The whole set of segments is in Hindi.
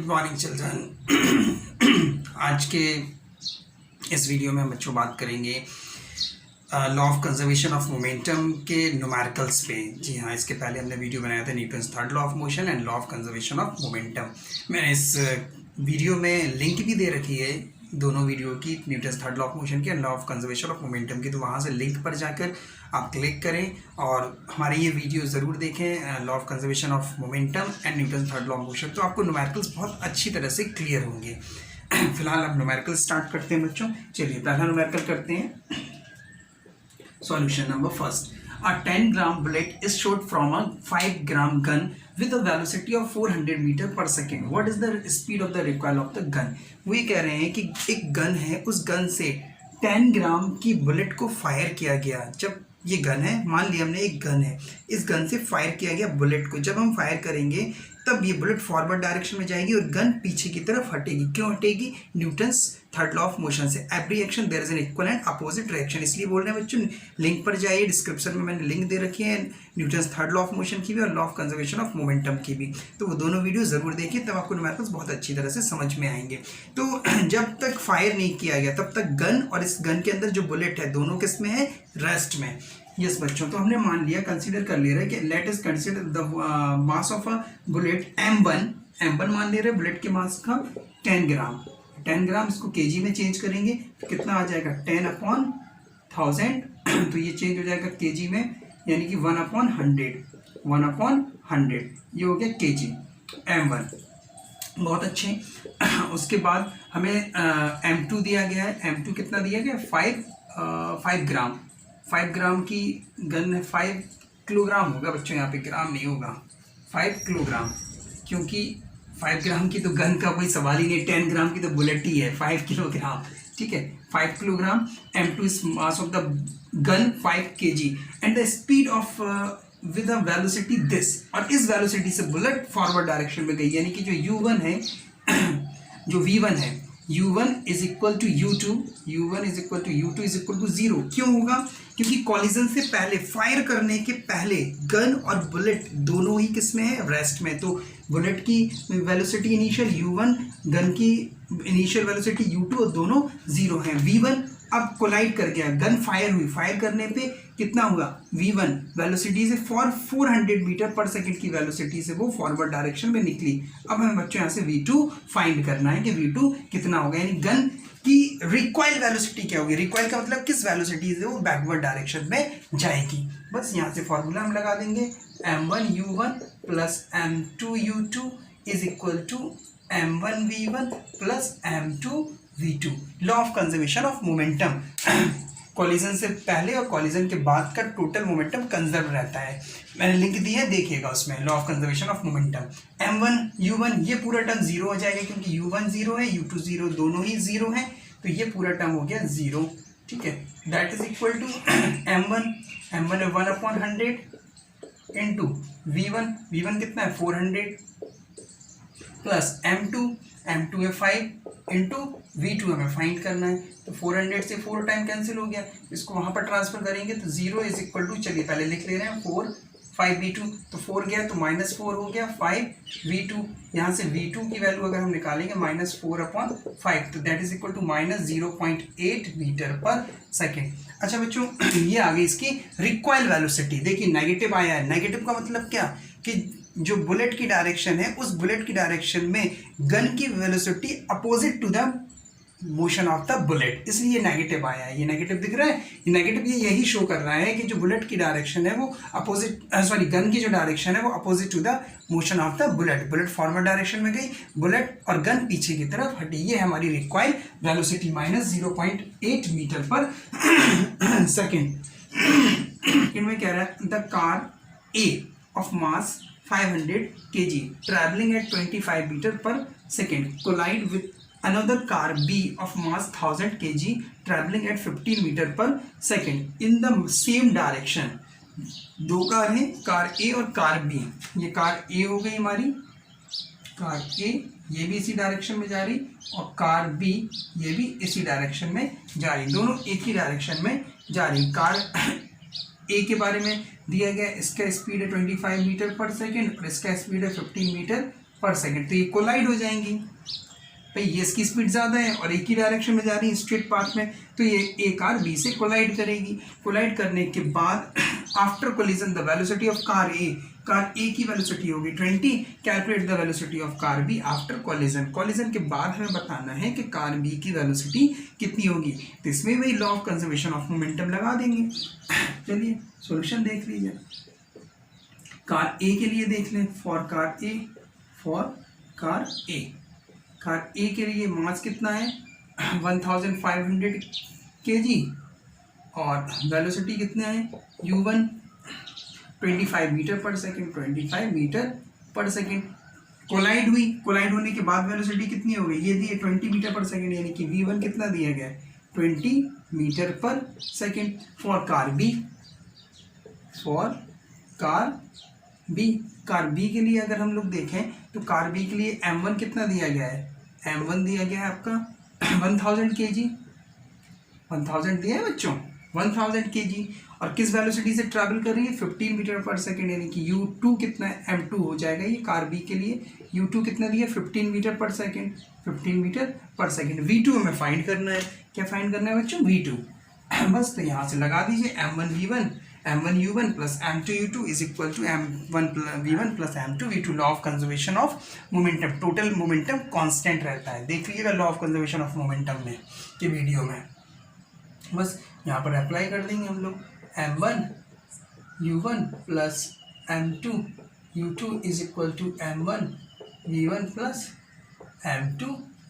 Good morning children. आज के इस वीडियो में हम बच्चों बात करेंगे law of conservation of momentum के न्यूमेरिकल्स पे। जी हाँ, इसके पहले हमने वीडियो बनाया था Newton's third law of motion and law of conservation of momentum. मैंने इस वीडियो में लिंक भी दे रखी है दोनों वीडियो की, Newton's third law of motion की and law of conservation of momentum की, तो वहाँ से लिंक पर जाकर आप क्लिक करें और हमारे ये वीडियो ज़रूर देखें, law of conservation of momentum and Newton's third law of motion. तो आपको न्यूमेरिकल्स बहुत अच्छी तरह से क्लियर होंगे। फिलहाल अब न्यूमेरिकल स्टार्ट करते हैं बच्चों। चलिए पहला न्यूमेरिकल करते हैं। Solution number first. A 10-gram bullet is shot from a 5-gram gun with a velocity of 400 meter per second. What is the speed of the recoil of the gun? वो ये कह रहे हैं कि एक गन है, उस गन से 10 ग्राम की बुलेट को फायर किया गया। जब ये गन है, मान लिया हमने एक गन है, इस गन से फायर किया गया बुलेट को, जब हम फायर करेंगे तब ये बुलेट फॉरवर्ड डायरेक्शन में जाएगी और गन पीछे की तरफ हटेगी। क्यों हटेगी? Newton's third law of motion से। Every action there is an equal and opposite reaction, इसलिए बोल रहे हैं बच्चों लिंक पर जाइए, डिस्क्रिप्शन में मैंने लिंक दे रखी है Newton's third law of motion की भी और law of conservation of momentum की भी, तो वो दोनों वीडियो जरूर देखिए, तब आपको न्यूमेरिकल्स बहुत अच्छी तरह से समझ में आएंगे। तो जब तक फायर नहीं किया गया तब तक गन और इस गन के अंदर जो बुलेट है दोनों किस में है? रेस्ट में। यस बच्चों, तो हमने मान लिया, कंसीडर कर ले रहे हैं कि let us consider the mass of a bullet m1 मान ले रहे हैं बुलेट के मास का 10 ग्राम। 10 ग्राम इसको केजी में चेंज करेंगे तो कितना आ जाएगा? 10/1000। तो ये चेंज हो जाएगा केजी में, यानी कि 1/100 ये हो गया केजी m1। बहुत अच्छे। उसके बाद हमें m2 दिया गया है। m2 कितना दिया गया? 5 ग्राम। 5 ग्राम की गन है, 5 किलोग्राम होगा बच्चों, यहाँ पे ग्राम नहीं होगा, 5 किलोग्राम, क्योंकि 5 ग्राम की तो गन का कोई सवाल ही नहीं, 10 ग्राम की तो बुलेट ही है, 5 किलोग्राम, ठीक है। 5 kilogram, m2 is mass of the gun 5 kg and the speed of with a velocity this, और इस वेलोसिटी से बुलेट फॉरवर्ड डायरेक्शन में गई, यानी कि जो u1 है जो v1 है, u1 is equal to u2 is equal to 0। क्यों होगा? क्योंकि कॉलिजन से पहले, फायर करने के पहले गन और बुलेट दोनों ही किस में है? रेस्ट में। तो बुलेट की वेलोसिटी इनिशियल u1, गन की इनिशियल वेलोसिटी u2 और दोनों 0 हैं। v1 अब कोलाइड कर गया, गन फायर हुई, फायर करने पे कितना हुआ? v1 वेलोसिटी से 400 मीटर पर सेकंड की वेलोसिटी से वो फॉरवर्ड डायरेक्शन में निकली। अब हमें बच्चों यहाँ से v2 फाइंड करना है कि v2 कितना होगा, यानी गन की रिकॉइल वेलोसिटी क्या होगी। रिकॉइल का मतलब किस वेलोसिटी से वो बैकवर्ड डायरेक्शन में जाएगी। बस यहाँ से फॉर्मूला हम लगा देंगे, m1u1 plus m2u2 is equal to m1v1 plus m2v2। Law of conservation of momentum, collision से पहले और कॉलिजन के बाद का टोटल मोमेंटम कंजर्व रहता है। मैंने लिंक दी है, देखिएगा उसमें, law of conservation of momentum. m1u1 ये पूरा टर्म 0 हो जाएगा, क्योंकि u1 0 है, u2 0, दोनों ही 0 हैं, तो ये पूरा टर्म हो गया 0, ठीक है। That is equal to m1 है 1/100 इंटू v1 कितना है? 400 प्लस m2 है 5 इंटू v2 हमें फाइंड करना है, तो 400 से 4 टाइम कैंसिल हो गया, इसको वहां पर ट्रांसफर करेंगे तो 0 इज इक्वल टू, चलिए पहले लिख ले रहे हैं, 5v2, तो 4 गया तो -4 हो गया, 5v2, यहाँ से v2 की वैल्यू अगर हम निकालेंगे -4/5, तो that is equal to -0.8 meter per second. अच्छा बच्चों, ये आ गई इसकी रिकॉइल वेलोसिटी। देखिए नेगेटिव आया है, नेगेटिव का मतलब क्या कि जो बुलेट की डायरेक्शन है, उस बुलेट की डायरेक्शन में गन की velocity opposite to the motion of the bullet, इसलिए नेगेटिव आया है। ये नेगेटिव दिख रहा है, ये नेगेटिव ये यही शो कर रहा है कि जो बुलेट की डायरेक्शन है वो अपोजिट, गन की जो डायरेक्शन है वो opposite to the motion of the bullet. Bullet forward direction में गई, बुलेट और गन पीछे की तरफ हटी। ये हमारी required velocity -0.8 meter per second. इनमें कह रहा है the car A of mass 500 kg traveling at 25 meter per second collide with another car B of mass 1000 kg traveling at 15 meter per second in the same direction। दो कार हैं, कार A और कार B। ये कार A हो गई हमारी, कार A ये भी इसी डायरेक्शन में जा रही, और कार B ये भी इसी डायरेक्शन में जा रही, दोनों एक ही डायरेक्शन में जा रही। कार ए के बारे में दिया गया, इसका स्पीड है 25 मीटर पर सेकेंड और इसका स्पीड है 15 मीटर पर सेकेंड, तो ये कोलाइड हो जाएंगी। भाई ये इसकी स्पीड ज़्यादा है और एक ही डायरेक्शन में जा रही है स्ट्रेट पाथ में, तो ये ए कार बी से कोलाइड करेगी। कोलाइड करने के बाद after collision the velocity of car A की वेलोसिटी होगी 20। Calculate the velocity of car B after collision. Collision के बाद हमें बताना है कि कार बी की वेलोसिटी कितनी होगी, तो इसमें वही law of conservation of momentum लगा देंगे। चलिए सॉल्यूशन देख लीजिए। कार ए के लिए देख लें, फॉर कार ए के लिए मास कितना है 1500 kg और वेलोसिटी कितना है u1 25 metre per second. Collide हुई, कोलाइड होने के बाद वेलोसिटी कितनी हो गई, ये दी है 20 मीटर पर सेकेंड, यानी कि v1 कितना दिया गया है 20 metre per second. For car B के लिए अगर हम लोग देखें तो कार बी के लिए m1 कितना दिया गया है, m1 दिया गया है आपका 1000 kg, 1000 दिया है बच्चों 1000 kg, और किस वेलोसिटी से ट्रैवल कर रही है 15 मीटर पर सेकेंड, यानी कि u2 कितना है m2 हो जाएगा। ये कार बी के लिए u2 कितना दिया 15 मीटर पर सेकेंड। v2 हमें फाइंड करना है, क्या फाइंड करना है बच्चों v2। बस तो यहाँ से लगा दीजिए m1 u1 plus m2 u2 is equal to m1 v1 plus m2 v2। Law of conservation of momentum, total momentum constant रहता है, देख लीजिएगा law of conservation of momentum में के वीडियो में। बस यहाँ पर अप्लाई कर देंगे हम लोग m1 u1 plus m2 u2 is equal to m1 v1 plus m2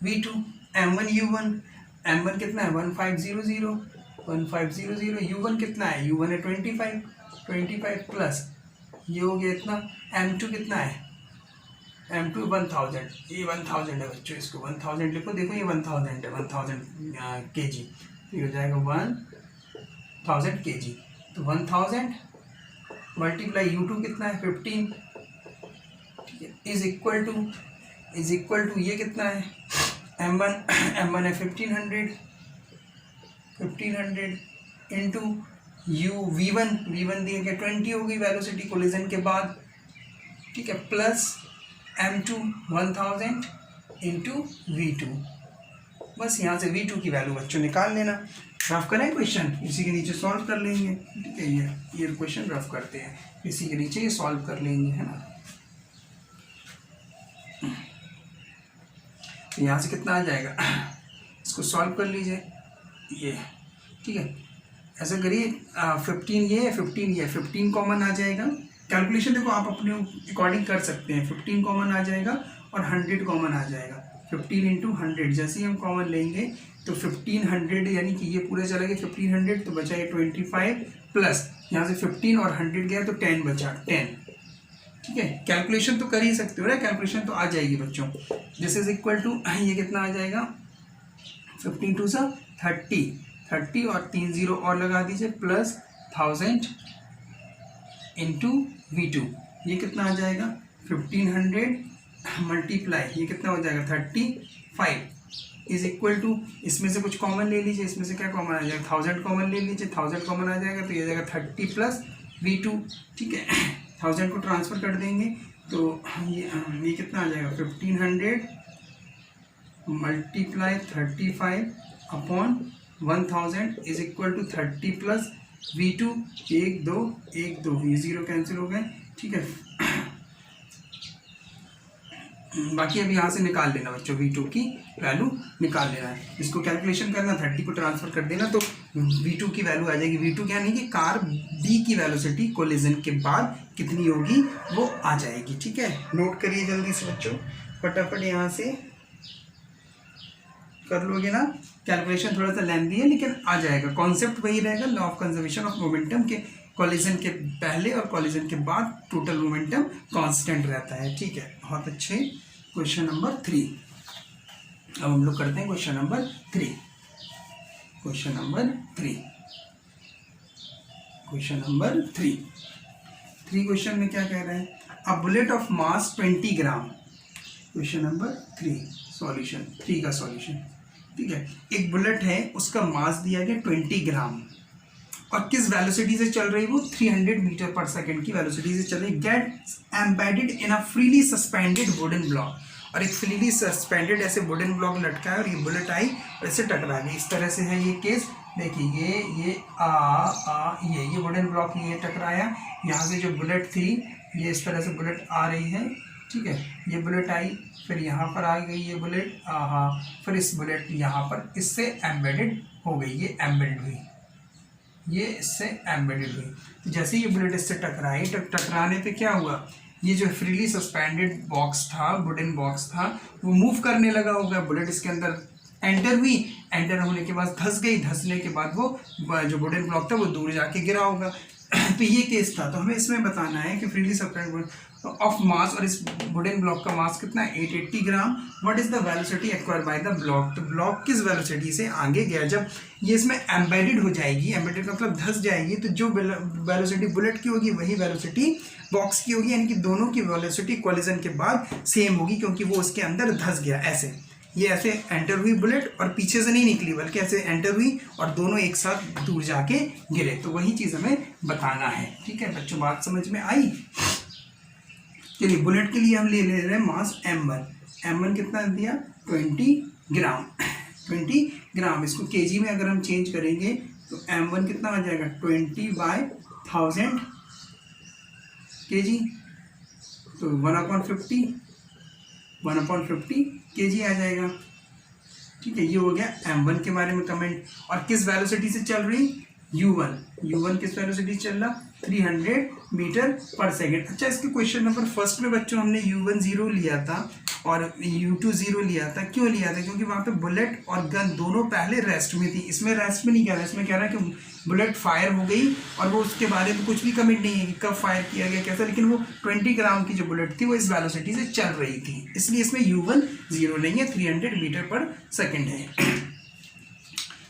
v2। m1 कितना है 1500 u1 कितना है u1 है 25 प्लस ये हो गया इतना, m2 कितना है m2 1000, ये 1000 है बच्चों, इसको 1000 लिखो, देखो ये 1000 है 1000 kg, तो हो जाएगा 1000 kg। तो 1000 मल्टीप्लाई u2 कितना है 15, ठीक है, इज इक्वल टू ये कितना है m1 है 1500 इंटू v1 दिया गया 20 हो गई वेलोसिटी कोलिजन के बाद, ठीक है, प्लस m2 1000 इंटू v2। बस यहाँ से v2 की वैल्यू बच्चों निकाल लेना। रफ करें क्वेश्चन, इसी के नीचे सॉल्व कर लेंगे, ठीक है। ये क्वेश्चन रफ करते हैं, इसी के नीचे ये सॉल्व कर लेंगे, है ना। यहाँ से कितना आ जाएगा, इसको सॉल्व कर लीजिए, ये ठीक है। ऐसा करिए 15 कॉमन आ जाएगा। कैलकुलेशन देखो आप अपने अकॉर्डिंग कर सकते हैं, 15 कॉमन आ जाएगा और 100 कॉमन आ जाएगा। 15 इंटू 100 जैसे ही हम कॉमन लेंगे तो 1500, यानी कि ये पूरे चला गया 1500, तो बचा ये 25 प्लस यहाँ से 15 और 100 गया तो 10 बचा 10, ठीक है। कैलकुलेशन तो कर ही सकते हो ना, कैलकुलेशन तो आ जाएगी बच्चों। दिस इज इक्वल टू ये कितना आ जाएगा 15 टू 30 और 3 0 और लगा दीजिए, प्लस 1000 इंटू v2, ये कितना आ जाएगा 1500 मल्टीप्लाई ये कितना हो जाएगा 35 इज इक्वल टू, इसमें से कुछ कॉमन ले लीजिए, इसमें से क्या कॉमन आ जाएगा 1000 कॉमन ले लीजिए, 1000 कॉमन आ जाएगा तो ये जाएगा 30 प्लस v2, ठीक है। 1000 को ट्रांसफ़र कर देंगे तो ये कितना आ जाएगा 1500 multiply 35 upon 1000 is equal to 30 plus v2, 1 2 ये 0 कैंसिल हो गए, ठीक है। बाकी अभी यहाँ से निकाल लेना बच्चों, v2 की वैल्यू निकाल लेना है, इसको कैलकुलेशन करना, 30 को ट्रांसफ़र कर देना तो v2 की वैल्यू आ जाएगी। v2 क्या नहीं कि कार b की वेलोसिटी कोलिजन के बाद कितनी होगी वो आ जाएगी, ठीक है। नोट करिए जल्दी से बच्चों, फटाफट यहाँ से कर लोगे ना। कैलकुलेशन थोड़ा सा लेंथी है लेकिन आ जाएगा, कॉन्सेप्ट वही रहेगा, law of conservation of momentum के कॉलिजन के पहले और कॉलिजन के बाद टोटल मोमेंटम कांस्टेंट रहता है, ठीक है। बहुत अच्छे। क्वेश्चन नंबर 3 अब हम लोग करते हैं question number 3। Question number 3 question में क्या कह रहे हैं, a bullet of mass 20 gram. Question number 3 solution 3 का सॉल्यूशन, ठीक है। एक बुलेट है, उसका मास दिया गया 20 ग्राम और किस वेलोसिटी से चल रही है वो 300 मीटर पर सेकेंड की वेलोसिटी से चल रही है। Gets embedded in a freely suspended wooden block, और एक फ्रीली सस्पेंडेड ऐसे वुडन ब्लॉक लटका है और ये बुलेट आई और इससे टकरा गई। इस तरह से है ये केस। देखिए ये वुडन ब्लॉक ये टकराया, यहाँ से जो बुलेट थी ये इस तरह से बुलेट आ रही है, ठीक है, ये बुलेट आई, फिर यहाँ पर आ गई ये बुलेट, फिर इस बुलेट यहाँ पर इससे एम्बेडेड हो गई, ये एम्बेडेड हुई, ये इससे एम्बेडेड हुई। तो जैसे ये बुलेट इससे टकराई, टकराने पे क्या हुआ, ये जो फ्रीली सस्पेंडेड बॉक्स था, वुडन बॉक्स था, वो मूव करने लगा होगा, बुलेट इसके अंदर एंटर हुई, एंटर होने के बाद धंस गई, धंसने के बाद वो जो वुडन ब्लॉक था वो दूर जाके गिरा होगा। तो ये केस था। तो हमें इसमें बताना है कि फ्रीली सस्पेंडेड ऑफ मास, और इस वुडन ब्लॉक का मास कितना है 880 gram. What is the velocity acquired by the block, तो ब्लॉक किस वेलोसिटी से आगे गया। जब ये इसमें एम्बेडेड हो जाएगी, एम्बेडेड मतलब धंस जाएगी, तो जो वेलोसिटी बुलेट की होगी वही वेलोसिटी बॉक्स की होगी, यानी कि दोनों की वेलोसिटी कोलिजन के बाद सेम होगी, क्योंकि वो उसके अंदर धंस गया। ऐसे ये ऐसे एंटर हुई बुलेट और पीछे से नहीं निकली, बल्कि ऐसे एंटर हुई और दोनों एक साथ दूर जाके गिरे। तो वही चीज़ हमें बताना है। ठीक है बच्चों, बात समझ में आई। चलिए, बुलेट के लिए हम ले रहे हैं मास m1। m1 कितना दिया 20 ग्राम। 20 ग्राम, इसको केजी में अगर हम चेंज करेंगे तो m1 कितना आ जाएगा 20/1000 kg, तो 1/50 kg आ जाएगा। ठीक है, ये हो गया m1 के बारे में कमेंट। और किस वेलोसिटी से चल रही u1 किस वेलोसिटी चल रहा 300 मीटर पर सेकेंड। अच्छा, इसके क्वेश्चन नंबर फर्स्ट में बच्चों हमने u1 0 लिया था और u2 0 लिया था। क्यों लिया था? क्योंकि वहाँ पे बुलेट और गन दोनों पहले रेस्ट में थी। इसमें रेस्ट में नहीं कह रहा, इसमें कह रहा है कि बुलेट फायर हो गई और वो उसके बारे में कुछ भी कमेंट नहीं है कि कब फायर किया गया कैसा, लेकिन वो 20 ग्राम की जो बुलेट थी वो इस वेलोसिटी से चल रही थी, इसलिए इसमें u1 0 नहीं है, 300 मीटर पर सेकेंड है।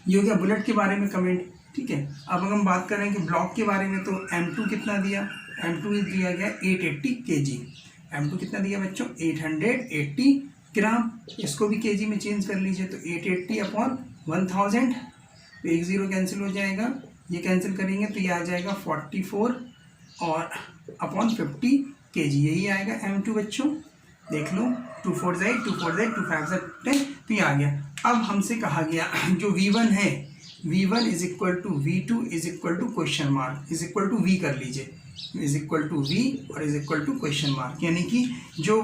ये हो गया बुलेट के बारे में कमेंट। ठीक है, अब अगर हम बात करें कि ब्लॉक के बारे में, तो m2 कितना दिया, m2 दिया गया 880 kg। m2 कितना दिया बच्चों 880 ग्राम। इसको भी kg में चेंज कर लीजिए, तो 880/1000, तो 1 0 कैंसिल हो जाएगा, ये कैंसिल करेंगे तो ये आ जाएगा 44 और अपॉन 50 kg, यही आएगा m2 बच्चों। देख लो, 2 4 8 2 4 8 2 5 10, तो ये आ गया। अब हमसे कहा गया जो v1 है, v1 is equal to v2 is equal to question mark, is equal to v कर लीजिए, इज इक्वल टू v और is equal to question mark. यानी कि जो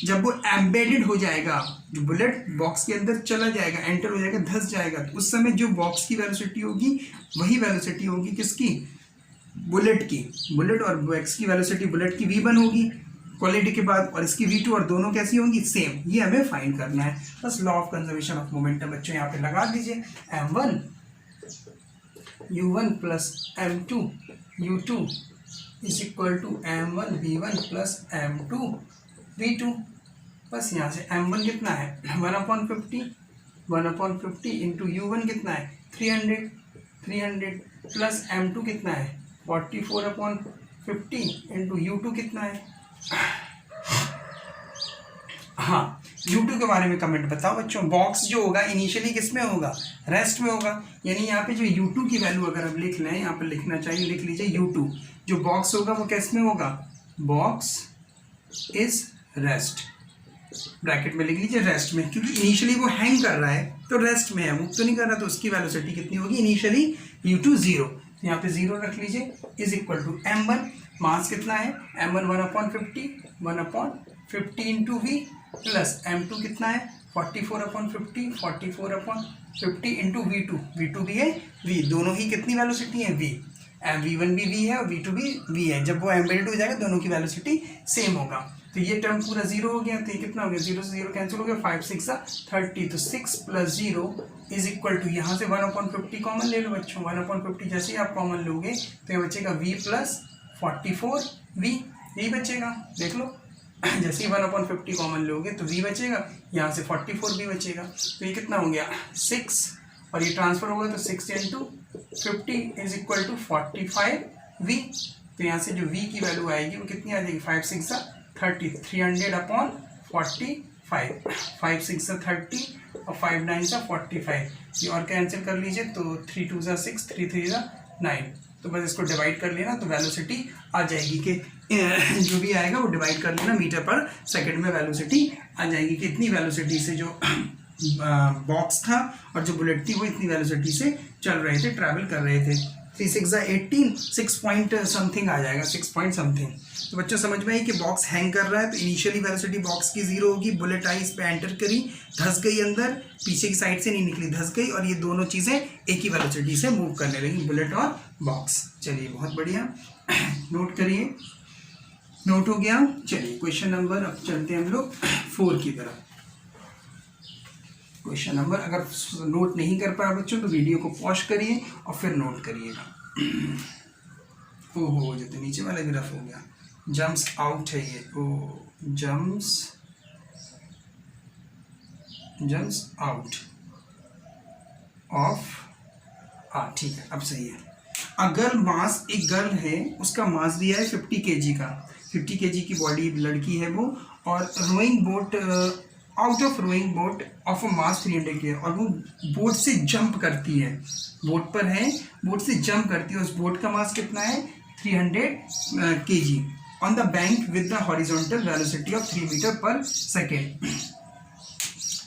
जब वो एम्बेडेड हो जाएगा, जो बुलेट बॉक्स के अंदर चला जाएगा, एंटर हो जाएगा, धंस जाएगा, तो उस समय जो बॉक्स की वेलोसिटी होगी वही वेलोसिटी होगी किसकी, बुलेट की। बुलेट और बॉक्स की वेलोसिटी बुलेट की v1 होगी क्वालिटी के बाद, और इसकी v2, और दोनों कैसी होंगी सेम। ये हमें फाइंड करना है। बस law of conservation of momentum बच्चों यहाँ पे लगा दीजिए, m1 u1 plus m2 u2 is equal to m1 v1 plus m2 v2। बस यहाँ से m1 कितना है 1/50 इंटू u1 कितना है 300 प्लस m2 कितना है 44/50 इंटू u2 कितना है। हाँ, u2 के बारे में कमेंट बताओ बच्चों। बॉक्स जो होगा इनिशियली किस में होगा, रेस्ट में होगा, यानी यहाँ पे जो u2 की वैल्यू अगर आप लिख लें, यहाँ पे लिखना चाहिए, लिख लीजिए u2, जो बॉक्स होगा वो किस में होगा, बॉक्स इज रेस्ट, ब्रैकेट में लिख लीजिए रेस्ट में, क्योंकि इनिशियली वो हैंग कर रहा है तो रेस्ट में है, मूव तो नहीं कर रहा, तो उसकी वेलोसिटी कितनी होगी इनिशियली u2 0, तो यहाँ पे 0 रख लीजिए, इज इक्वल टू m1, मास कितना है m1 1/50 into v, plus m2 कितना है 44/50 इंटू v2 भी है v, दोनों ही कितनी वेलोसिटी है v, v1 भी v है और v2 भी v है। जब वो एम्बेडेड हो जाएगा दोनों की वेलोसिटी सेम होगा, तो ये टर्म पूरा 0 हो गया, तो ये कितना हो गया 0 से 0 कैंसिल हो गया, 5 6 30, तो 6 प्लस 0 इज इक्वल टू, यहाँ से 1/50 कॉमन ले लो बच्चों, 1/50 जैसे ही आप कॉमन लोगे तो ये बचेगा v प्लस 44v, यही बचेगा, देख लो जैसे ही 1/50 कॉमन लोगे तो v बचेगा, यहाँ से 44v बचेगा, तो ये कितना हो गया 6, और ये ट्रांसफर होगा तो 6 into 50 is equal to 45v, तो यहाँ से जो v की वैल्यू आएगी वो कितनी आ जाएगी 5 6 30, 300/45, 5 6 30 और 5 9 45, ये और कैंसिल कर लीजिए, तो 3 2 6 3 3 9। तो बस इसको डिवाइड कर लेना तो वेलोसिटी आ जाएगी कि जो भी आएगा वो डिवाइड कर लेना, मीटर पर सेकंड में वेलोसिटी आ जाएगी कि इतनी वेलोसिटी से जो बॉक्स था और जो बुलेट थी वो इतनी वेलोसिटी से चल रहे थे, ट्रैवल कर रहे थे। 3 6 18, 6 पॉइंट समथिंग आ जाएगा, 6 पॉइंट समथिंग। तो बच्चों समझ में आई कि बॉक्स हैंग कर रहा है तो इनिशियली वेलोसिटी बॉक्स की 0 होगी, बुलेट आई इस पे एंटर करी, धंस गई अंदर, पीछे की साइड से नहीं निकली, धंस गई, और ये दोनों चीज़ें एक ही वेलोसिटी से मूव करने लगी, बुलेट और बॉक्स। चलिए बहुत बढ़िया, नोट करिए, नोट हो गया। चलिए क्वेश्चन नंबर, अब चलते हैं हम लोग 4 की तरफ। क्वेश्चन नंबर, अगर नोट नहीं कर पाए बच्चों तो वीडियो को पॉज करिए और फिर नोट करिएगा। ओहो, जो तो नीचे वाला ग्राफ हो गया, जम्प्स आउट है ये, ओ जम्प्स आउट ऑफ, हाँ ठीक है, अब सही है। अगर मास, एक गर्ल है, उसका मास दिया है 50 kg का, 50 kg की बॉडी लड़की है वो, और rowing boat, out of rowing boat of a mass 300 kg, और वो बोट से जंप करती है, बोट पर है, बोट से जंप करती है, उस बोट का मास कितना है 300 kg on the bank with the horizontal velocity of 3 metre per second.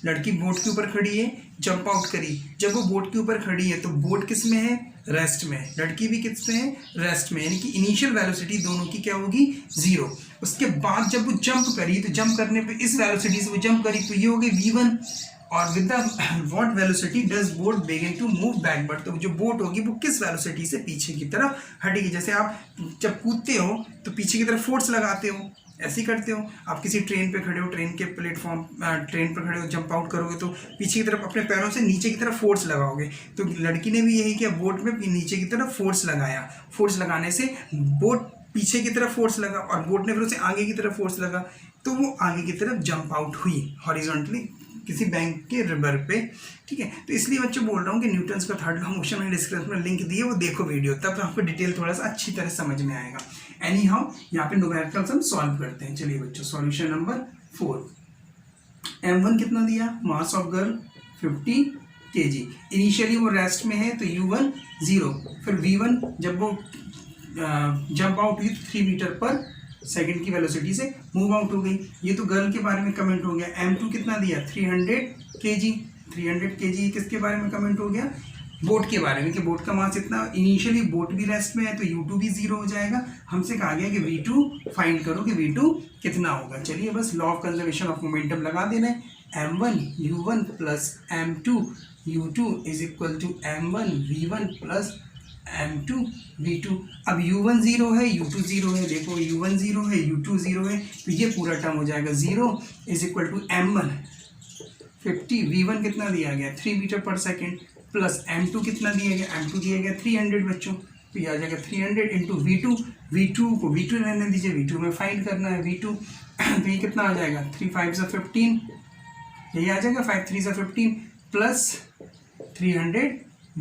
लड़की बोट के ऊपर खड़ी है, जंप आउट करी, जब वो बोट के ऊपर खड़ी है तो बोट किस में है, रेस्ट में है, लड़की भी किस में है, रेस्ट में, यानी कि इनिशियल वेलोसिटी दोनों की क्या होगी 0। उसके बाद जब वो जंप करी तो जंप करने पे इस वेलोसिटी से वो जंप करी तो ये हो गई v1, और with the what velocity does boat begin to move backward, तो जो बोट होगी वो किस वेलोसिटी से पीछे की तरफ हटेगी। जैसे आप जब कूदते हो तो पीछे की तरफ फोर्स लगाते हो, ऐसे ही करते हो। आप किसी ट्रेन पे खड़े हो, ट्रेन के प्लेटफॉर्म, ट्रेन पर खड़े हो, जंप आउट करोगे तो पीछे की तरफ अपने पैरों से नीचे की तरफ फोर्स लगाओगे। तो लड़की ने भी यही किया, बोट में नीचे की तरफ फोर्स लगाया, फोर्स लगाने से बोट पीछे की तरफ फोर्स लगा और बोट ने फिर उसे आगे की तरफ फोर्स लगा, तो वो आगे की तरफ जंप आउट हुई हॉरिजॉन्टली किसी बैंक के रिवर पे, ठीक है। तो इसलिए बच्चों बोल रहा हूँ कि न्यूटन्स का थर्ड लॉ मोशन मैंने डिस्क्रिप्शन में लिंक दिए, वो देखो वीडियो, तब आपको डिटेल थोड़ा सा अच्छी तरह समझ में आएगा। एनी हाउ यहाँ पे न्यूमेरिकल्स हम सॉल्व करते हैं। चलिए बच्चों, सॉल्यूशन नंबर 4, m1 कितना दिया, mass of girl 50 kg, initially वो रेस्ट में है तो u1 0, फिर v1 जब वो जंप आउट हुई 3 मीटर पर सेकंड की वेलोसिटी से मूव आउट हो गई। ये तो गर्ल के बारे में कमेंट हो गया। m2 कितना दिया 300 kg, 300 kg किसके बारे में कमेंट हो गया, बोट के बारे में, कि बोट का मास इतना, इनिशियली बोट भी रेस्ट में है तो u2 भी 0 हो जाएगा। हमसे कहा गया कि v2 फाइंड करो कि v2 कितना होगा। चलिए बस law of conservation of momentum लगा देना है, m1 u1 plus m2 u2 is equal to m1 v1 plus m2 v2। अब u1 0 है, u2 0 है, देखो u1 0 है, u2 0 है, तो ये पूरा टर्म हो जाएगा 0 is equal to m1 50, v1 कितना दिया गया 3 metre per second, plus m2 कितना दिया गया, m2 दिया गया 300 बच्चों, तो ये आ जाएगा 300 इंटू v2, v2 को v2 रहने दीजिए, v2 में फाइंड करना है v2, तो ये कितना आ जाएगा 3 5 से 15, यही आ जाएगा 5 3 से 15 प्लस 300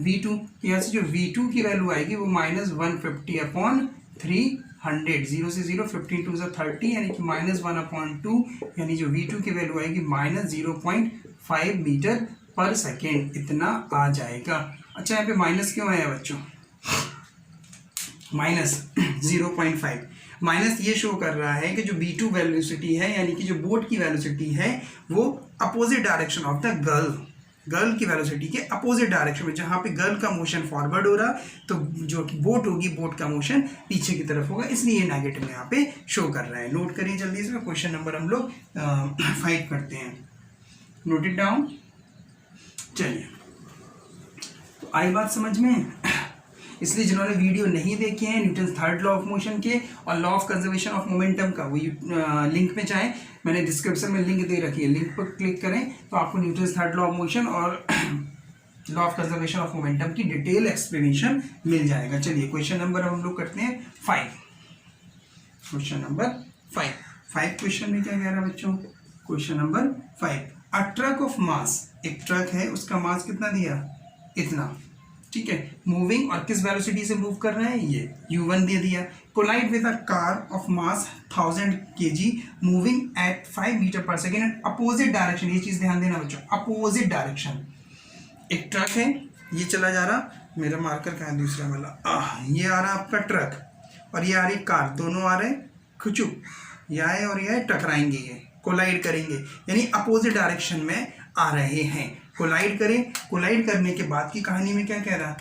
v2, यहाँ से जो v2 की वैल्यू आएगी वो -150 अपॉन 300, 0 से 0, 15 2 से 30, यानी कि -1/2, यानी जो v2 की वैल्यू आएगी -0.5 मीटर पर सेकेंड, इतना आ जाएगा। अच्छा यहाँ पे माइनस क्यों आया बच्चों, -0.5, माइनस ये शो कर रहा है कि जो v2 वेलोसिटी है, यानी कि जो बोट की वेलोसिटी है वो opposite direction of the girl की वेलोसिटी के अपोजिट डायरेक्शन में, जहाँ पे गर्ल का मोशन फॉरवर्ड हो रहा तो जो बोट होगी, बोट का मोशन पीछे की तरफ होगा, इसलिए ये नेगेटिव यहाँ पे शो कर रहा है। नोट करिए जल्दी से, क्वेश्चन नंबर हम लोग 5 करते हैं, नोट इट डाउन। चलिए, तो आई बात समझ में, इसलिए जिन्होंने वीडियो नहीं देखे हैं Newton third law of motion के और law of conservation of momentum का, वो लिंक में चाहे, मैंने डिस्क्रिप्शन में लिंक दे रखी है, लिंक पर क्लिक करें तो आपको Newton third law of motion और law of conservation of momentum की डिटेल एक्सप्लेनेशन मिल जाएगा। चलिए क्वेश्चन नंबर हम लोग करते हैं 5, क्वेश्चन नंबर 5 क्वेश्चन में क्या कह रहा है बच्चों, question number 5, a truck of mass, एक ट्रक है उसका मास कितना दिया, इतना, ठीक है, मूविंग, और किस वेलोसिटी से मूव कर रहे हैं, ये u1 दे दिया, collide with a car of mass 1000 kg moving at 5 metre per second and opposite direction, ये चीज ध्यान देना बच्चों, अपोजिट डायरेक्शन। एक ट्रक है, ये चला जा रहा मेरा मार्कर कहाँ है दूसरा वाला, ये आ रहा है आपका ट्रक और ये आ रही कार, दोनों आ रहे हैं खुचुक, ये आए और ये टकराएंगे, ये कोलाइड करेंगे, यानी अपोजिट डायरेक्शन में आ रहे हैं। कोलाइड करें, कोलाइड करने के बाद की कहानी में क्या कह रहा है,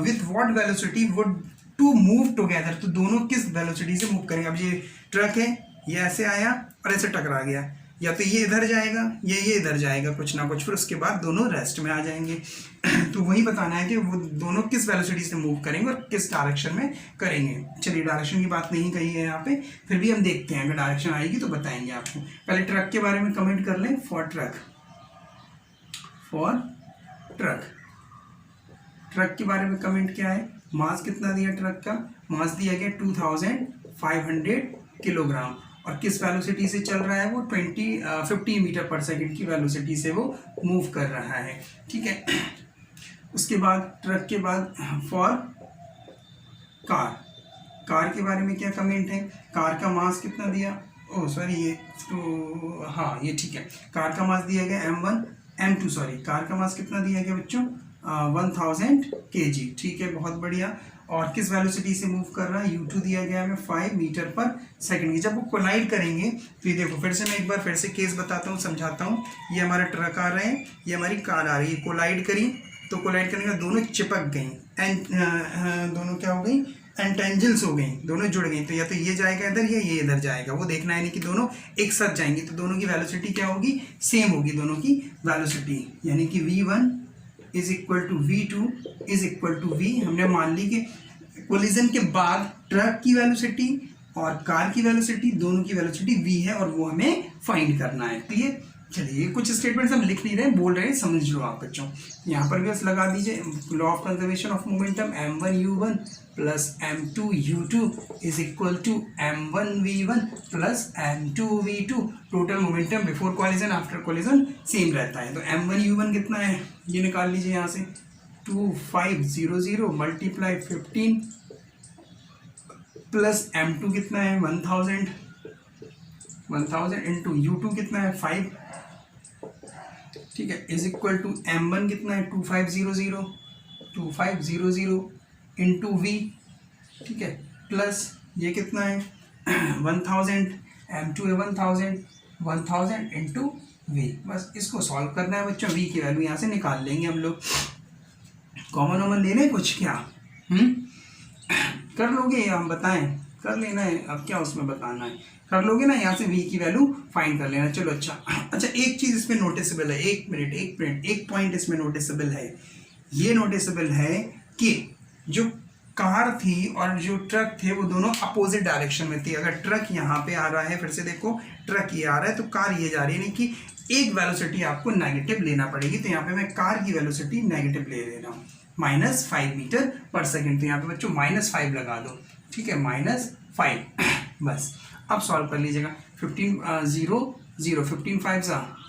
with what velocity would to move together, तो दोनों किस वेलोसिटी से मूव करेंगे। अब ये ट्रक है, ये ऐसे आया और ऐसे टकरा गया, या तो ये इधर जाएगा ये इधर जाएगा कुछ ना कुछ, फिर उसके बाद दोनों रेस्ट में आ जाएंगे। तो वही बताना है कि वो दोनों किस वेलोसिटी से मूव करेंगे और किस डायरेक्शन में करेंगे। चलिए डायरेक्शन की बात नहीं कही है यहाँ पे, फिर भी हम देखते हैं, अगर डायरेक्शन आएगी तो बताएंगे आपको। पहले ट्रक के बारे में कमेंट कर लें, for truck, for truck, truck के बारे में कमेंट क्या है, मास कितना दिया ट्रक का, मास दिया गया 2500 किलोग्राम, और किस वेलोसिटी से चल रहा है वो 50 मीटर पर सेकंड की वेलोसिटी से वो मूव कर रहा है। ठीक है, उसके बाद ट्रक के बाद फॉर कार, कार के बारे में क्या कमेंट है, कार का मास कितना दिया, ओह सॉरी ये तो हाँ ये ठीक है, कार का मास दिया गया M1 M2 सॉरी, कार का मास कितना दिया गया बच्चों 1000 kg। ठीक है, बहुत बढ़िया। और किस वेलोसिटी से मूव कर रहा है, U2 दिया गया है 5 मीटर पर सेकंड की। जब वो कोलाइड करेंगे तो ये देखो, फिर से मैं एक बार फिर से केस बताता हूँ, समझाता हूँ। ये हमारा ट्रक आ रहा है, ये हमारी कार आ रही है, कोलाइड करी तो कोलाइड करने का दोनों चिपक गई, एंड दोनों क्या हो गई, एंटेंजल्स हो गई, दोनों जुड़ गई। तो या तो ये जाएगा इधर या ये इधर जाएगा, वो देखना है नहीं कि दोनों एक साथ जाएंगे, तो दोनों की वेलोसिटी क्या होगी, सेम होगी दोनों की वेलोसिटी, यानी कि V1 is equal to V2 is equal to V। हमने मान ली कि कोलिजन के बाद ट्रक की वेलोसिटी और कार की वेलोसिटी, दोनों की वेलोसिटी V है और वो हमें फाइंड करना है। क्लियर, चलिए कुछ स्टेटमेंट्स हम लिख नहीं रहे, बोल रहे हैं, समझ लो आप बच्चों। यहाँ पर भी बस लगा दीजिए, law of conservation of momentum M1U1 plus M2U2 is equal to M1V1 plus M2V2। Total momentum before collision after collision same रहता है। तो M1U1 कितना है, ये निकाल लीजिए यहाँ से, 2500 मल्टीप्लाई 15 प्लस M2 कितना है 1000 इंटू U2 कितना है 5, ठीक है, इज इक्वल टू M1 कितना है 2500 इंटू V, ठीक है, प्लस ये कितना है 1000, M2 है 1000 इंटू V। बस इसको सॉल्व करना है बच्चों, V की वैल्यू यहाँ से निकाल लेंगे हम लोग। कॉमन ले लें कुछ क्या, कर लोगे या हम बताएं, कर लेना है, अब क्या उसमें बताना है, कर लोगे ना, यहाँ से V की वैल्यू फाइंड कर लेना। चलो अच्छा, एक चीज इसमें नोटिसेबल है, एक पॉइंट इसमें नोटिसेबल है, ये नोटिसेबल है कि जो कार थी और जो ट्रक थे वो दोनों अपोजिट डायरेक्शन में थी। अगर ट्रक यहाँ पे आ रहा है, फिर से देखो ट्रक ये आ रहा है तो कार ये जा रही है, यानी कि एक वेलोसिटी आपको नेगेटिव लेना पड़ेगी। तो यहाँ पे मैं कार की वेलोसिटी नेगेटिव ले रहा हूँ, -5 मीटर पर सेकेंड। तो यहाँ पे बच्चों -5 लगा दो, ठीक है, -5 बस। अब सॉल्व कर लीजिएगा, 15 5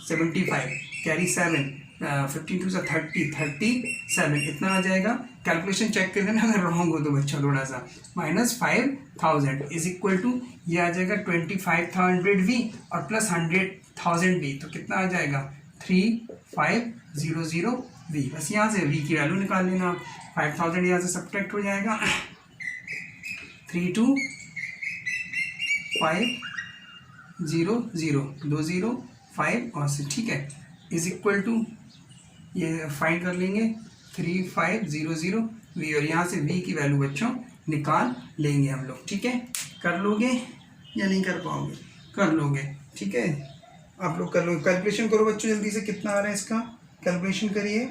75 कैरी 7, 15 2 37 इतना आ जाएगा। कैलकुलेशन चेक कर देना अगर रॉन्ग हो तो बच्चा थोड़ा सा। -5000 इज इक्वल टू ये आ जाएगा 2500V और प्लस 100,000V, तो कितना आ जाएगा 3500V। बस यहाँ से V की वैल्यू निकाल लेना। 5000 यहाँ से सब्ट्रैक्ट हो जाएगा, 32500 और से, ठीक है, इज इक्वल टू ये फाइंड कर लेंगे 3500V और यहाँ से V की वैल्यू बच्चों निकाल लेंगे हम लोग। ठीक है, कर लोगे या नहीं कर पाओगे, कर लोगे, ठीक है, आप लोग कर लोगे। कैलकुलेशन करो बच्चों जल्दी से, कितना आ रहा है इसका, कैलकुलेशन करिए,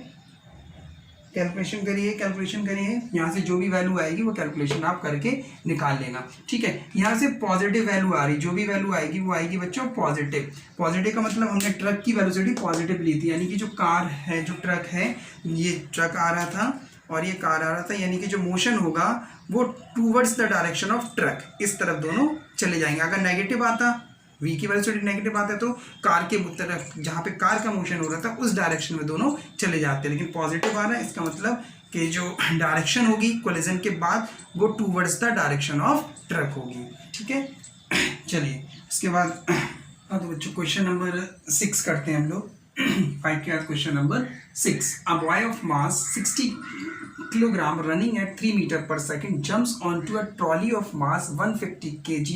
यहाँ से जो भी वैल्यू आएगी वो कैलकुलेशन आप करके निकाल लेना। ठीक है, यहाँ से पॉजिटिव वैल्यू आ रही, जो भी वैल्यू आएगी वो आएगी बच्चों पॉजिटिव। पॉजिटिव का मतलब हमने ट्रक की वेलोसिटी पॉजिटिव ली थी, यानी कि जो कार है, जो ट्रक है, ये ट्रक आ रहा था और ये कार आ रहा था, यानी कि जो मोशन होगा वो towards the direction of truck, इस तरफ दोनों चले जाएंगे। अगर नेगेटिव आता, V की वेलोसिटी नेगेटिव आता है तो कार के तरफ, जहाँ पे कार का मोशन हो रहा था उस डायरेक्शन में दोनों चले जाते हैं। लेकिन पॉजिटिव आ रहा है, इसका मतलब कि जो डायरेक्शन होगी कोलिजन के बाद वो towards the direction of truck होगी। ठीक है, चलिए इसके बाद अब बच्चों क्वेश्चन नंबर 6 करते हैं हम लोग। 5 के बाद question number 6, a boy of mass 60 kilogram running at 3 meter per second jumps onto a trolley of mass 150 kg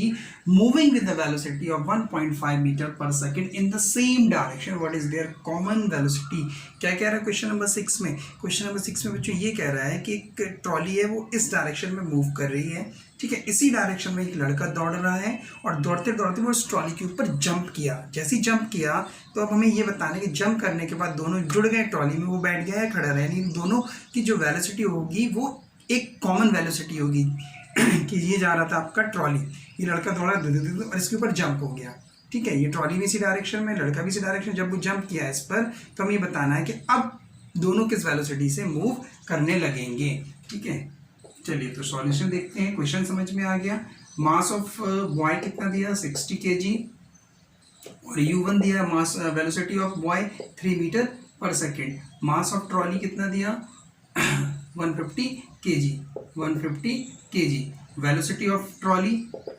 moving with the velocity of 1.5 meter per second in the same direction. What is their common velocity? क्या कह रहा है क्वेश्चन नंबर 6 में? क्वेश्चन नंबर 6 में बच्चों ये कह रहा है कि एक ट्रॉली है वो इस डायरेक्शन में मूव कर रही है, ठीक है, इसी डायरेक्शन में एक लड़का दौड़ रहा है और दौड़ते दौड़ते वो उस ट्रॉली के ऊपर जंप किया। जैसे ही जंप किया तो अब हमें ये बताना है कि जंप करने के बाद दोनों जुड़ गए ट्रॉली में, वो बैठ गया है खड़ा रहा, यानी दोनों की जो वेलोसिटी होगी वो एक कॉमन वेलोसिटी होगी कि ये जा रहा था आपका ट्रॉली, ये लड़का दौड़ा और इसके ऊपर जंप हो गया, ठीक है, ये ट्रॉली भी इसी डायरेक्शन में, लड़का भी इसी डायरेक्शन, जब वो जंप किया इस पर तो हमें ये बताना है कि अब दोनों किस वेलोसिटी से मूव करने लगेंगे, ठीक है। चलिए तो सॉल्यूशन देखते हैं। क्वेश्चन समझ में आ गया। मास ऑफ बॉय कितना दिया 60 kg और u1 दिया, मास velocity of boy 3 metre per second. Mass of trolley कितना दिया 150 kg, 150 kg। Velocity of trolley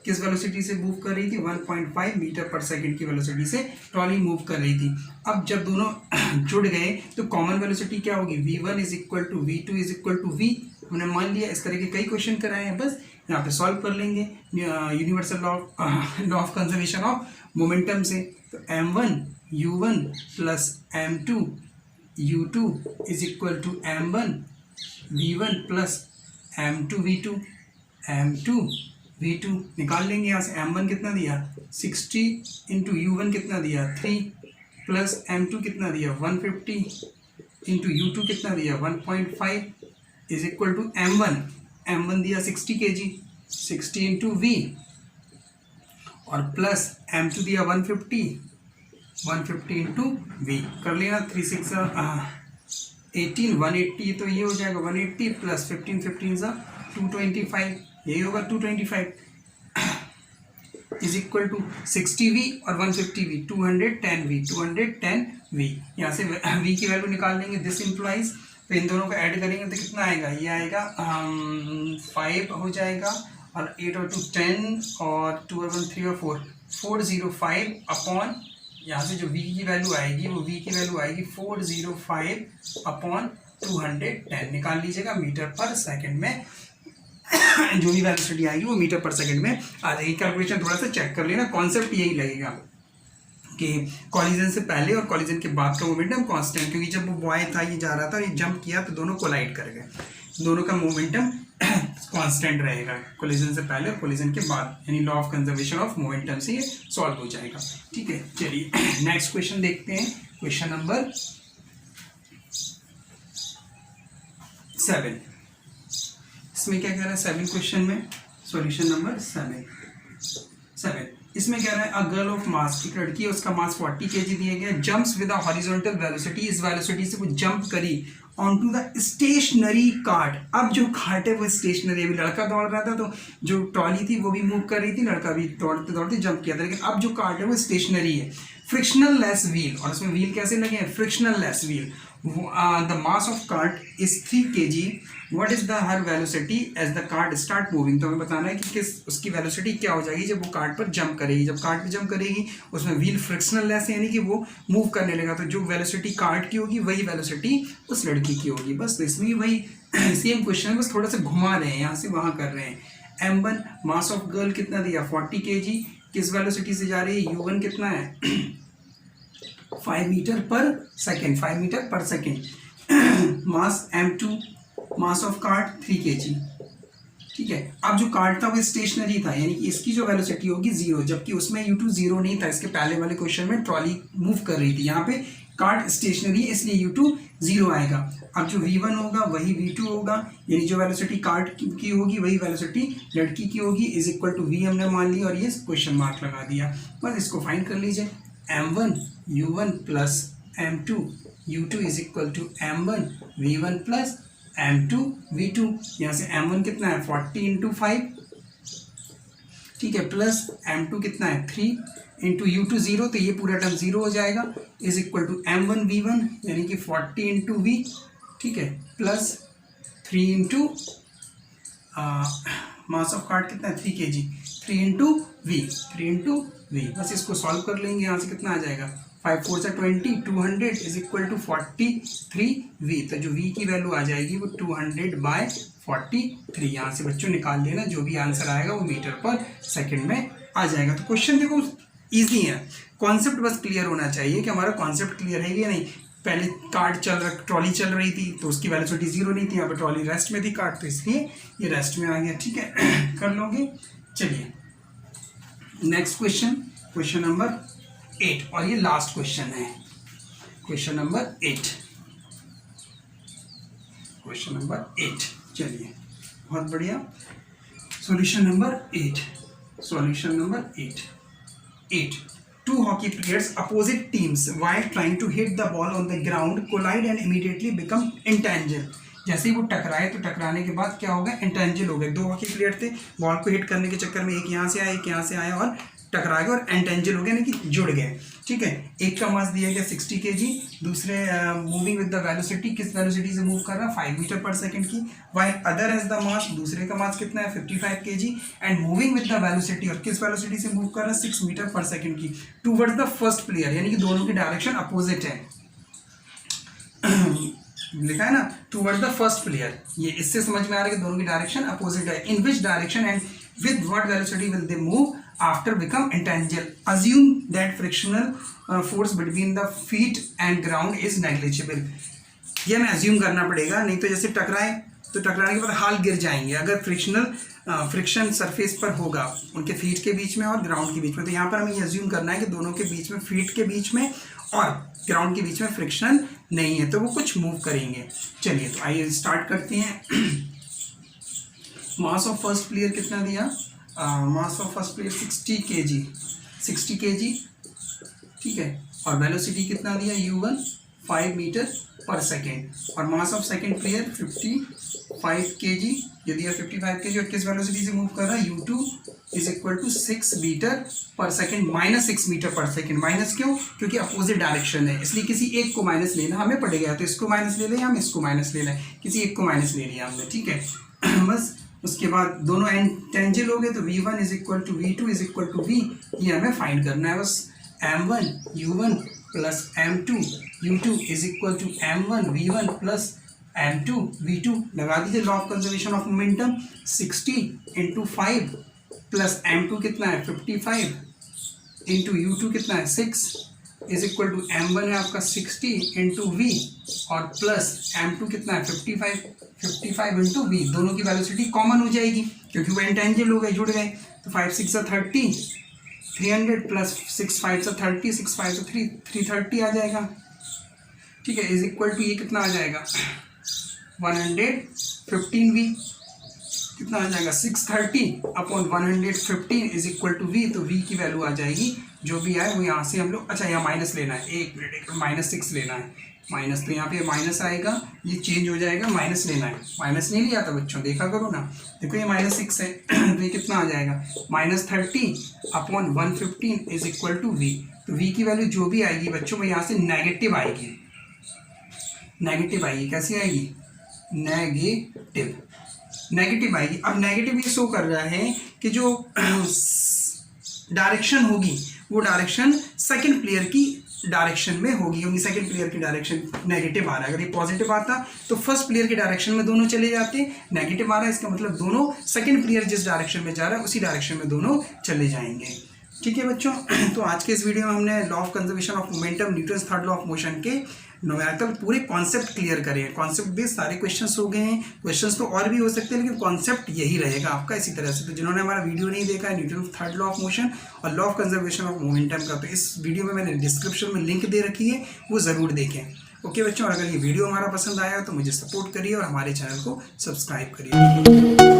किस वेलोसिटी से मूव कर रही थी 1.5 मीटर पर सेकेंड की वेलोसिटी से ट्रॉली मूव कर रही थी। अब जब दोनों जुड़ गए तो कॉमन वेलोसिटी क्या होगी v1 is equal to v2 is equal to v। हमने मान लिया, इस तरह के कई क्वेश्चन कराए हैं, बस यहाँ पे सॉल्व कर लेंगे universal law of conservation of momentum से। तो m1 u1 plus m2 u2 is equal to m1 v1 plus m2 v2, m2 v2 निकाल लेंगे यहाँ से। m1 कितना दिया 60 इंटू u1 कितना दिया 3 प्लस m2 कितना दिया 150 इंटू u2 कितना दिया 1.5 इज इक्वल टू m1 दिया 60 kg, 60 इंटू v और प्लस m2 दिया 150 इंटू v। कर लेना 3 6 18 180, तो ये हो जाएगा 180 प्लस 15 225, यही होगा 225 इज इक्वल टू 60v और 150v 210v। यहाँ से v की वैल्यू निकाल लेंगे। दिस इम्प्लाइज, तो इन दोनों को ऐड करेंगे तो कितना आएगा, ये आएगा 5 हो जाएगा और 8 और 2 10 और 2 और 1 3 और 405 अपॉन, यहाँ से जो v की वैल्यू आएगी वो v की वैल्यू आएगी 405 अपॉन 210। निकाल लीजिएगा मीटर पर सेकंड में जो भी वेलोसिटी आएगी वो मीटर पर सेकंड में आ जाएगी। कैलकुलेशन थोड़ा सा चेक कर लेना, कॉन्सेप्ट यही लगेगा कि कॉलिजन से पहले और कॉलिजन के बाद का मोमेंटम कांस्टेंट, क्योंकि जब वो बॉय था ये जा रहा था और ये जंप किया तो दोनों कोलाइड कर गए, दोनों का मोमेंटम कांस्टेंट रहेगा कॉलिजन से पहले और कॉलिजन के बाद, यानी law of conservation of momentum से ये सॉल्व हो जाएगा, ठीक है। चलिए नेक्स्ट क्वेश्चन देखते हैं, क्वेश्चन नंबर 7। इसमें क्या कह रहा है 7 क्वेश्चन में, सॉल्यूशन नंबर 7। इसमें कह रहा है अ गर्ल ऑफ मास, एक लड़की है उसका मास 40 kg दिया गया, jumps with a horizontal velocity, इस वेलोसिटी से वो जंप करी on to the stationary cart. अब जो कार्ट है वो स्टेशनरी, अभी लड़का दौड़ रहा था तो जो ट्रॉली थी वो भी मूव कर रही थी, लड़का भी दौड़ते दौड़ते जंप किया था, लेकिन अब जो कार्ट है वो स्टेशनरी है। फ्रिक्शनल लेस व्हील, और उसमें व्हील कैसे लगे हैं frictional less wheel. The mass of cart is 3 kg, what is the her velocity as the cart start moving. तो हमें बताना है कि किस उसकी वेलोसिटी क्या हो जाएगी जब वो कार्ट पर जंप करेगी। जब कार्ट पर जंप करेगी उसमें व्हील फ्रिक्शनल लेस है, यानी कि वो मूव करने लगेगा, तो जो वेलोसिटी कार्ट की होगी वही वेलोसिटी उस लड़की की होगी। बस तो इसमें वही सेम क्वेश्चन है, बस थोड़ा सा घुमा रहे हैं, यहाँ से वहाँ कर रहे हैं। m1 मास ऑफ गर्ल कितना दिया 40 kg, किस वेलोसिटी से जा रही है, u1 कितना है 5 metre per second, 5 metre per second. Mass m2 mass of cart 3 kg, ठीक है। अब जो कार्ट था वो स्टेशनरी था, यानी कि इसकी जो वेलोसिटी होगी 0, जबकि उसमें u2 0 नहीं था, इसके पहले वाले क्वेश्चन में ट्रॉली मूव कर रही थी, यहाँ पे कार्ट स्टेशनरी है इसलिए u2 0 आएगा। अब जो v1 होगा वही v2 होगा, यानी जो वेलोसिटी कार्ट की होगी वही वेलोसिटी लड़की की होगी, इज इक्वल टू v हमने मान लिया और ये क्वेश्चन मार्क लगा दिया। बस इसको फाइंड कर लीजिए, m1 u1 plus m2 u2 is equal to m1 v1 plus m2 v2। यहाँ से m1 कितना है 40 इंटू 5, ठीक है, प्लस m2 कितना है 3 इंटू u2 0, तो ये पूरा टर्म 0 हो जाएगा, is equal to m1 v1 यानी कि 40 इंटू v, ठीक है, plus 3 into mass of cart कितना है 3 kg, 3 into v, 3 into v। बस इसको सॉल्व कर लेंगे, यहाँ से कितना आ जाएगा 5 4 से 20, 200 इज इक्वल टू 43v। तो जो v की वैल्यू आ जाएगी वो 200/43। यहाँ से बच्चों निकाल लेना, जो भी आंसर आएगा वो मीटर पर सेकंड में आ जाएगा। तो क्वेश्चन देखो ईजी है, कॉन्सेप्ट बस क्लियर होना चाहिए कि हमारा कॉन्सेप्ट क्लियर है या नहीं। पहले ट्रॉली चल रही थी तो उसकी वेलोसिटी 0 नहीं थी, यहाँ पर ट्रॉली रेस्ट में थी कार्ड, तो इसलिए ये रेस्ट में आ गया। ठीक है, कर लोगे। चलिए नेक्स्ट क्वेश्चन, क्वेश्चन नंबर 8, और ये लास्ट क्वेश्चन है, क्वेश्चन नंबर 8, क्वेश्चन नंबर 8। चलिए बहुत बढ़िया, solution number 8, solution number 8। Two hockey players opposite teams while trying to hit the ball on the ground collide and immediately become entangled। जैसे ही वो टकराए तो टकराने के बाद क्या होगा, एंटेंजल हो गए। दो हॉकी प्लेयर थे, बॉल को हिट करने के चक्कर में एक यहाँ से आया एक यहाँ से आया और टकरा गए और एंटेंजल हो गए, यानी कि जुड़ गए। ठीक है, एक का मास दिया गया 60 kg, दूसरे मूविंग विद द वेलोसिटी, किस वेलोसिटी से मूव कर रहा है 5 मीटर पर सेकंड की, while other has the mass, दूसरे का मास कितना है 55 kg and moving with the velocity, और किस वेलोसिटी से मूव कर रहा है 6 मीटर पर सेकंड की, टुवर्ड्स द फर्स्ट प्लेयर, यानी कि दोनों की डायरेक्शन अपोजिट है। लिखा है ना, टुवर्ड्स द फर्स्ट प्लेयर, ये इससे समझ में आ रहा है कि दोनों की डायरेक्शन अपोजिट है। In which direction and with what velocity will they move after become entangled? Assume that frictional force between the feet and ground is negligible। ये हमें assume करना पड़ेगा, नहीं तो जैसे टकराए तो टकराने के बाद हाल गिर जाएंगे। अगर फ्रिक्शन सरफेस पर होगा उनके फीट के बीच में और ग्राउंड के बीच में, तो यहाँ पर हमें ये assume करना है कि दोनों के बीच में, फीट के बीच में और ग्राउंड के बीच में फ्रिक्शन नहीं है, तो वो कुछ मूव करेंगे। चलिए तो आइए स्टार्ट करते हैं। मास ऑफ फर्स्ट प्लेयर कितना दिया, mass of first player 60 kg, ठीक है, और वेलोसिटी कितना दिया u1 5 मीटर पर सेकेंड, और mass of second player 55 kg, ये दिया 55 kg, और किस वेलोसिटी से मूव कर रहा है u2 is equal to 6 metre per second, -6 metre per second. Minus क्यों, क्योंकि अपोजिट डायरेक्शन है, इसलिए किसी एक को माइनस लेना हमें पड़ेगा, तो इसको माइनस ले लें, हम इसको माइनस ले लें, किसी एक को माइनस ले लिया हमने। ठीक है बस, उसके बाद दोनों एंटेंजल हो गए, तो v1 is equal to v2 is equal to v, ये हमें फाइंड करना है। बस m1 u1 plus m2 u2 is equal to m1 v1 plus m2 v2। लगा दीजिए law of conservation of momentum, 60 into 5 plus m2 कितना है 55 इंटू u2 कितना है 6 इज इक्वल टू m1 है आपका 60 इंटू v और प्लस m2 कितना है 55 इंटू v। दोनों की वेलोसिटी कॉमन हो जाएगी क्योंकि वो एंटेंजल हो गए, जुड़ गए, तो 5 6 30, 300 प्लस 6 5 30, 6 5 330 आ जाएगा। ठीक है, इज इक्वल टू ये कितना आ जाएगा 115v, कितना आ जाएगा 630 upon 115 is equal to v। तो v की वैल्यू आ जाएगी, जो भी आए वो यहाँ से हम लोग, अच्छा यहाँ माइनस लेना है, एक मिनट -6 लेना है, माइनस, तो यहाँ पे माइनस आएगा, ये चेंज हो जाएगा, माइनस लेना है। माइनस नहीं लिया था बच्चों, देखा करो ना, देखो ये -6 है तो ये कितना आ जाएगा -30 upon 115 is equal to v। तो v की वैल्यू जो भी आएगी बच्चों वो यहाँ से नेगेटिव आएगी, नेगेटिव आएगी। कैसी आएगी, नेगेटिव आएगी। अब नेगेटिव ये शो कर रहा है कि जो डायरेक्शन होगी वो डायरेक्शन सेकंड प्लेयर की डायरेक्शन में होगी, क्योंकि सेकंड प्लेयर की डायरेक्शन नेगेटिव आ रहा है। अगर ये पॉजिटिव आता तो फर्स्ट प्लेयर की डायरेक्शन में दोनों चले जाते, नेगेटिव आ रहा है इसका मतलब दोनों, सेकंड प्लेयर जिस डायरेक्शन में जा रहा है उसी डायरेक्शन में दोनों चले जाएंगे। ठीक है बच्चों, तो आज के इस वीडियो में हमने law of conservation of momentum, Newton's third law of motion के न्यूमेरिकल पूरे कॉन्सेप्ट क्लियर करे हैं। कॉन्सेप्ट बेस्ड सारे क्वेश्चंस हो गए हैं, क्वेश्चंस तो और भी हो सकते हैं लेकिन कॉन्सेप्ट यही रहेगा आपका इसी तरह से। तो जिन्होंने हमारा वीडियो नहीं देखा है Newton third law of motion और law of conservation of momentum का, तो इस वीडियो में मैंने डिस्क्रिप्शन में लिंक दे रखी है, वो ज़रूर देखें। ओके बच्चों, और अगर ये वीडियो हमारा पसंद आया तो मुझे सपोर्ट करिए और हमारे चैनल को सब्सक्राइब करिए।